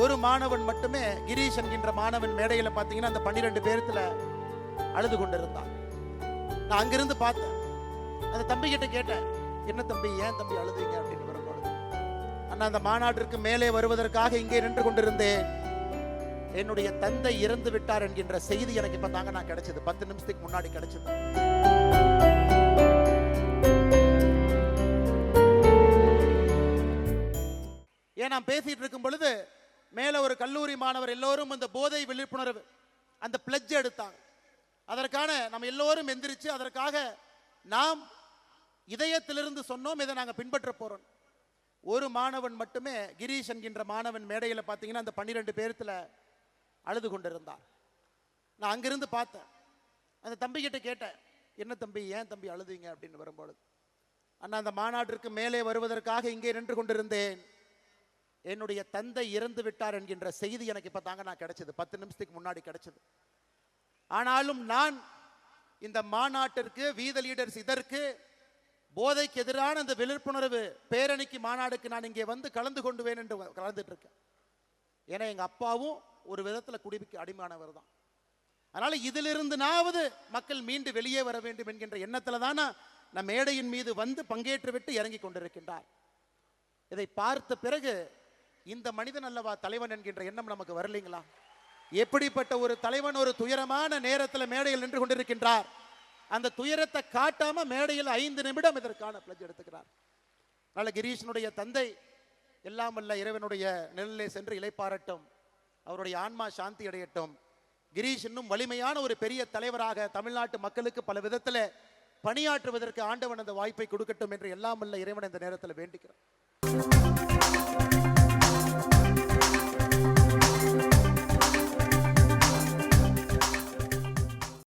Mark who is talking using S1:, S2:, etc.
S1: ஒரு மாணவன் மட்டுமே, கிரீஷ் என்கின்ற மாணவன் மேடையில பாத்தீங்கன்னா அந்த 12 பேர்த்துல அழுது கொண்டிருந்தான். நான் அங்கிருந்து பார்த்தேன். அந்த தம்பி கிட்ட கேட்டேன், என்ன தம்பி, ஏன் தம்பி அழுதுங்க அப்படின்னு வரும்பொழுது, அண்ணா அந்த மாநாட்டிற்கு மேலே வருவதற்காக இங்கே நின்று கொண்டிருந்தேன், என்னுடைய தந்தை இறந்து விட்டார் என்கின்ற செய்தி எனக்கு இப்ப தாங்க நான் கிடைச்சது, 10 நிமிஷத்துக்கு முன்னாடி கிடைச்சது. ஏன் நான் பேசிட்டு இருக்கும் பொழுது மேல ஒரு கல்லூரி மாணவர் எல்லோரும் அந்த போதை விழிப்புணர்வு அந்த பிளட்ஜ் எடுத்தாங்க. அதற்கான நம்ம எல்லோரும் எந்திரிச்சு அதற்காக நாம் இதயத்திலிருந்து சொன்னோம், இதை நாங்கள் பின்பற்ற போறோம். ஒரு மாணவன் மட்டுமே, கிரீஷ் என்கின்ற மாணவன் மேடையில் பார்த்தீங்கன்னா அந்த 12 பேர்த்துல அழுது கொண்டிருந்தார். நான் அங்கிருந்து பார்த்தேன். அந்த தம்பி கிட்ட கேட்டேன், என்ன தம்பி, ஏன் தம்பி அழுதுங்க அப்படின்னு வரும்பொழுது, அண்ணா அந்த மாநாட்டிற்கு மேலே வருவதற்காக இங்கே நின்று கொண்டிருந்தேன், என்னுடைய தந்தை இறந்து விட்டார் என்கின்ற செய்தி எனக்கு இப்ப தாங்க நான் கிடைச்சது, 10 நிமிஷத்துக்கு முன்னாடி கிடைச்சது. ஆனாலும் நான் இந்த மாநாட்டிற்கு, வீத லீடர்ஸ் இதற்கு, போதைக்கு எதிரான இந்த விழிப்புணர்வு பேரணிக்கு, மாநாடுக்கு நான் இங்கே வந்து கலந்து கொண்டுவேன் என்று கலந்துட்டு இருக்கேன். ஏன்னா எங்க அப்பாவும் ஒரு விதத்துல குடிக்கு அடிமானவர் தான். அதனால இதிலிருந்துனாவது மக்கள் மீண்டு வெளியே வர வேண்டும் என்கின்ற எண்ணத்துல தான் நான் மேடையின் மீது வந்து பங்கேற்று விட்டு இறங்கி கொண்டிருக்கின்றார். இதை பார்த்த பிறகு இந்த மனிதன் அல்லவா தலைவன் என்கின்ற எண்ணம் நமக்கு வரலைங்களா? எப்படிப்பட்ட ஒரு தலைவன் ஒரு துயரமான நேரத்தில் மேடையில் நின்று கொண்டிருக்கின்றார். அந்த துயரத்தை காட்டாம மேடையில் 5 நிமிடம் இதற்கான பிளட்ஜ் எடுத்துக்கிறார். அதனால கிரீஷனுடைய தந்தை எல்லாம் வல்ல இறைவனுடைய நிழலிலே சென்று இளைப்பாறட்டும், அவருடைய ஆன்மா சாந்தி அடையட்டும். கிரீஷ் இன்னும் வலிமையான ஒரு பெரிய தலைவராக தமிழ்நாட்டு மக்களுக்கு பல விதத்தில் பணியாற்றுவதற்கு ஆண்டவன் அந்த வாய்ப்பை கொடுக்கட்டும் என்று எல்லாம் வல்ல இறைவன் இந்த நேரத்தில் வேண்டிக்கிறோம்.